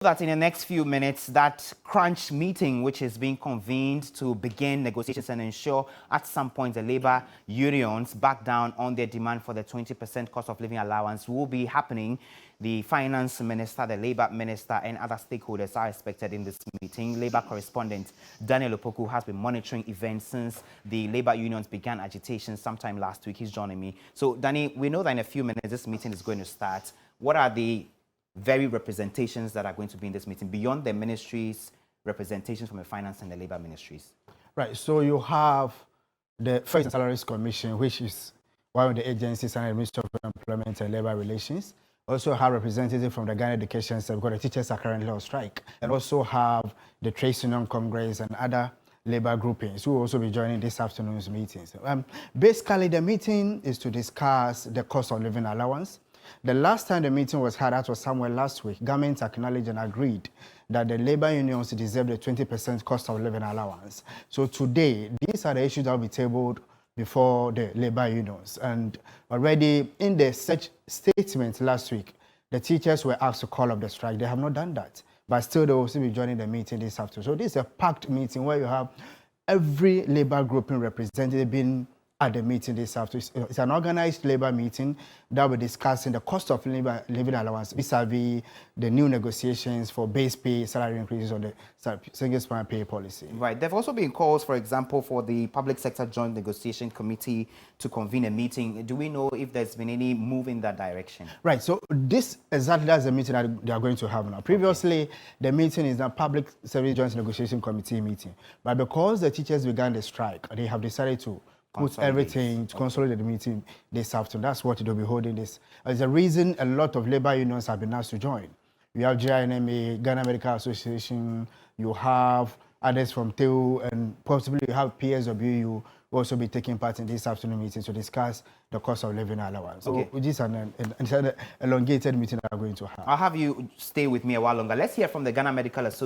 That in the next few minutes, that crunch meeting, which is being convened to begin negotiations and ensure at some point the labor unions back down on their demand for the 20% cost of living allowance, will be happening. The finance minister, the labor minister, and other stakeholders are expected in this meeting. Labor correspondent Daniel Opoku has been monitoring events since the labor unions began agitation sometime last week. He's joining me. So, Danny, we know that in a few minutes this meeting is going to start. What are the very representations that are going to be in this meeting beyond the ministries' representations from the finance and the labor ministries? Right. So you have the Fair and Salaries Commission, which is one of the agencies under the Ministry of Employment and Labor Relations. Also have representatives from the Ghana Education Service because the teachers are currently on strike. And also have the Trade Union Congress and other labor groupings who will also be joining this afternoon's meetings. Basically, the meeting is to discuss the cost of living allowance. The last time the meeting was had, that was somewhere last week, government acknowledged and agreed that the labor unions deserve the 20% cost of living allowance. So today, these are the issues that will be tabled before the labor unions. And already in the such statement last week, the teachers were asked to call up the strike. They have not done that, but still they will still be joining the meeting this afternoon. So this is a packed meeting where you have every labor grouping representative being at the meeting this afternoon. It's an organized labor meeting that will be discussing the cost of living allowance vis-a-vis the new negotiations for base pay, salary increases on the single span pay policy. Right. There have also been calls, for example, for the Public Sector Joint Negotiation Committee to convene a meeting. Do we know if there's been any move in that direction? Right. So this exactly that's the meeting that they are going to have now. Previously, the meeting is the Public Service Joint Negotiation Committee meeting. But because the teachers began the strike, they have decided to put everything to consolidate the meeting this afternoon. That's what they'll be holding this. As a reason, a lot of labor unions have been asked to join. You have GINMA, Ghana Medical Association, you have others from TEU, and possibly you have PSWU will also be taking part in this afternoon meeting to discuss the cost of living allowance. Okay. So this is an elongated meeting that we're going to have. I'll have you stay with me a while longer. Let's hear from the Ghana Medical Association.